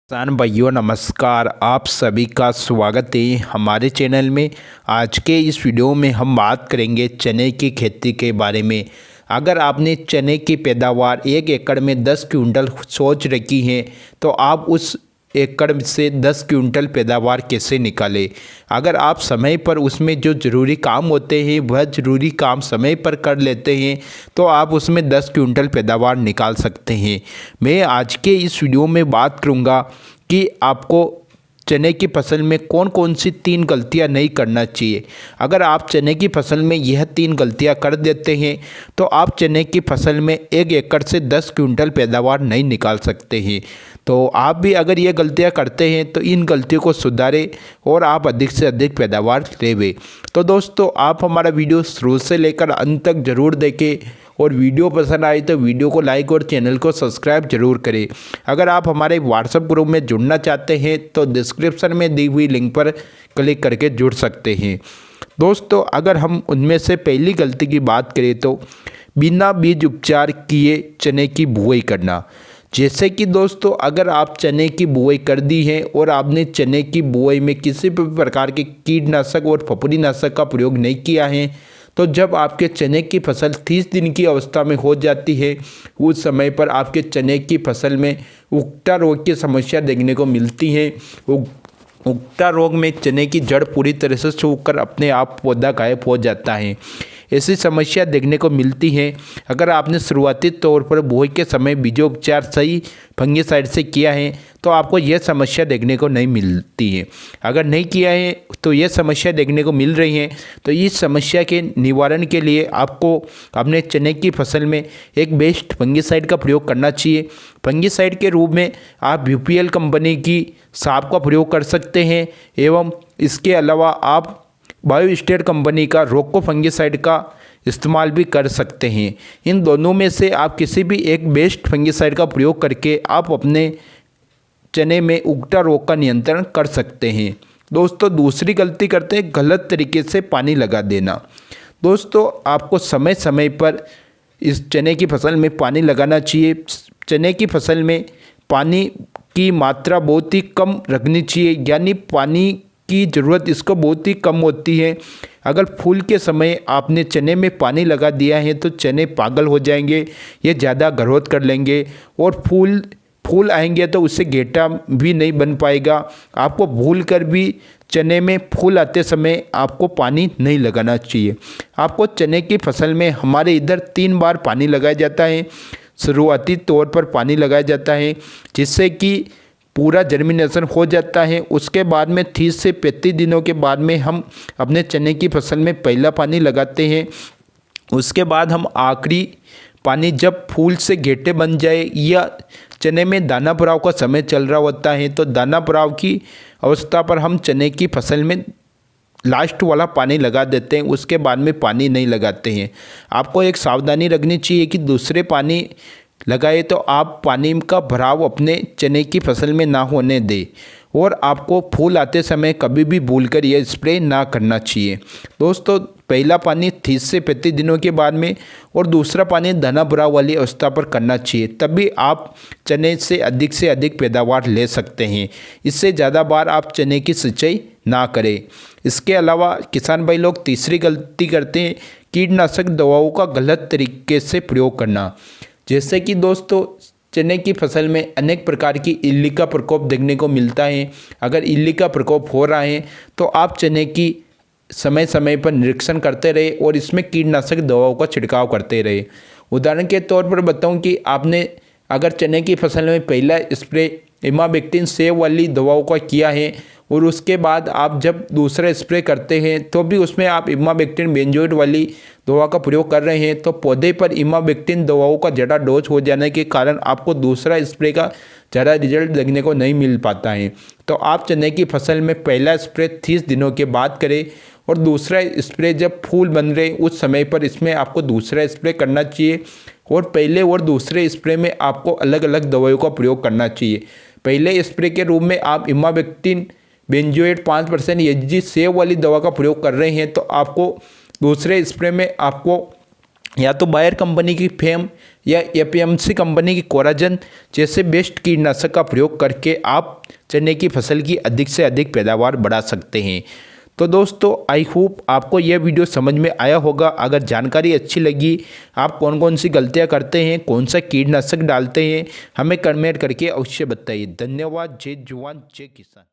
किसान भाइयों नमस्कार। आप सभी का स्वागत है हमारे चैनल में। आज के इस वीडियो में हम बात करेंगे चने की खेती के बारे में। अगर आपने चने की पैदावार 1 एकड़ में 10 क्विंटल सोच रखी है तो आप उस एकड़ से 10 क्विंटल पैदावार कैसे निकालें। अगर आप समय पर उसमें जो ज़रूरी काम होते हैं वह ज़रूरी काम समय पर कर लेते हैं तो आप उसमें 10 क्विंटल पैदावार निकाल सकते हैं। मैं आज के इस वीडियो में बात करूंगा कि आपको चने की फसल में कौन कौन सी 3 गलतियां नहीं करना चाहिए। अगर आप चने की फसल में यह 3 गलतियां कर देते हैं तो आप चने की फसल में 1 एकड़ से 10 क्विंटल पैदावार नहीं निकाल सकते हैं। तो आप भी अगर ये गलतियां करते हैं तो इन गलतियों को सुधारें और आप अधिक से अधिक पैदावार लेवें। तो दोस्तों, आप हमारा वीडियो शुरू से लेकर अंत तक ज़रूर देखें और वीडियो पसंद आए तो वीडियो को लाइक और चैनल को सब्सक्राइब जरूर करें। अगर आप हमारे व्हाट्सएप ग्रुप में जुड़ना चाहते हैं तो डिस्क्रिप्शन में दी हुई लिंक पर क्लिक करके जुड़ सकते हैं। दोस्तों, अगर हम उनमें से पहली गलती की बात करें तो बिना बीज उपचार किए चने की बुआई करना। जैसे कि दोस्तों, अगर आप चने की बुआई कर दी है और आपने चने की बुआई में किसी भी प्रकार के कीटनाशक और फफूंदीनाशक का प्रयोग नहीं किया है तो जब आपके चने की फसल 30 दिन की अवस्था में हो जाती है उस समय पर आपके चने की फसल में उगटा रोग की समस्या देखने को मिलती है। उगटा रोग में चने की जड़ पूरी तरह से सूखकर अपने आप पौधा गायब हो जाता है। ऐसी समस्या देखने को मिलती है। अगर आपने शुरुआती तौर पर बुआई के समय बीजोपचार सही फंगीसाइड से किया है तो आपको यह समस्या देखने को नहीं मिलती है। अगर नहीं किया है तो यह समस्या देखने को मिल रही है तो इस समस्या के निवारण के लिए आपको अपने चने की फसल में एक बेस्ट फंगीसाइड का प्रयोग करना चाहिए। फंगीसाइड के रूप में आप यूपीएल कंपनी की साप का प्रयोग कर सकते हैं एवं इसके अलावा आप बायोस्टेट कंपनी का रोको फंगीसाइड का इस्तेमाल भी कर सकते हैं। इन दोनों में से आप किसी भी एक बेस्ट फंगीसाइड का प्रयोग करके आप अपने चने में उगटा रोग का नियंत्रण कर सकते हैं। दोस्तों, दूसरी गलती करते हैं गलत तरीके से पानी लगा देना। दोस्तों, आपको समय समय पर इस चने की फसल में पानी लगाना चाहिए। चने की फसल में पानी की मात्रा बहुत ही कम रखनी चाहिए, यानी पानी की ज़रूरत इसको बहुत ही कम होती है। अगर फूल के समय आपने चने में पानी लगा दिया है तो चने पागल हो जाएंगे, ये ज़्यादा ग्रोथ कर लेंगे और फूल आएंगे तो उससे गेटा भी नहीं बन पाएगा। आपको भूल कर भी चने में फूल आते समय आपको पानी नहीं लगाना चाहिए। आपको चने की फसल में हमारे इधर 3 बार पानी लगाया जाता है। शुरुआती तौर पर पानी लगाया जाता है जिससे कि पूरा जर्मिनेशन हो जाता है। उसके बाद में 30 से 35 दिनों के बाद में हम अपने चने की फसल में पहला पानी लगाते हैं। उसके बाद हम आखिरी पानी जब फूल से गेटे बन जाए या चने में दाना भराव का समय चल रहा होता है तो दाना भराव की अवस्था पर हम चने की फसल में लास्ट वाला पानी लगा देते हैं। उसके बाद में पानी नहीं लगाते हैं। आपको एक सावधानी रखनी चाहिए कि दूसरे पानी लगाए तो आप पानी का भराव अपने चने की फसल में ना होने दें और आपको फूल आते समय कभी भी भूलकर यह स्प्रे ना करना चाहिए। दोस्तों, पहला पानी 30 से 35 दिनों के बाद में और दूसरा पानी दाना भराव वाली अवस्था पर करना चाहिए, तभी आप चने से अधिक पैदावार ले सकते हैं। इससे ज़्यादा बार आप चने की सिंचाई ना करें। इसके अलावा किसान भाई लोग तीसरी गलती करते हैं कीटनाशक दवाओं का गलत तरीके से प्रयोग करना। जैसे कि दोस्तों, चने की फसल में अनेक प्रकार की इल्ली का प्रकोप देखने को मिलता है। अगर इल्ली का प्रकोप हो रहा है तो आप चने की समय समय पर निरीक्षण करते रहे और इसमें कीटनाशक दवाओं का छिड़काव करते रहे। उदाहरण के तौर पर बताऊं कि आपने अगर चने की फसल में पहला स्प्रे इमामेक्टिन सेव वाली दवाओं का किया है और उसके बाद आप जब दूसरा स्प्रे करते हैं तो भी उसमें आप इमामेक्टिन बेंजोएट वाली दवा का प्रयोग कर रहे हैं तो पौधे पर इमामेक्टिन दवाओं का ज़्यादा डोज हो जाने के कारण आपको दूसरा स्प्रे का ज़्यादा रिजल्ट देखने को नहीं मिल पाता है। तो आप चने की फसल में पहला स्प्रे 30 दिनों के बाद करें और दूसरा स्प्रे जब फूल बन रहे उस समय पर इसमें आपको दूसरा स्प्रे करना चाहिए और पहले और दूसरे स्प्रे में आपको अलग अलग दवाइयों का प्रयोग करना चाहिए। पहले स्प्रे के रूप में आप इमामेक्टिन बेंजोएट 5% एचजी सेव वाली दवा का प्रयोग कर रहे हैं तो आपको दूसरे स्प्रे में आपको या तो बायर कंपनी की फेम या एपीएमसी कंपनी की कोराजन जैसे बेस्ट कीटनाशक का प्रयोग करके आप चने की फसल की अधिक से अधिक पैदावार बढ़ा सकते हैं। तो दोस्तों आई होप आपको यह वीडियो समझ में आया होगा। अगर जानकारी अच्छी लगी, आप कौन कौन सी गलतियां करते हैं, कौन सा कीटनाशक डालते हैं, हमें कमेंट करके अवश्य बताइए। धन्यवाद। जय जवान जय किसान।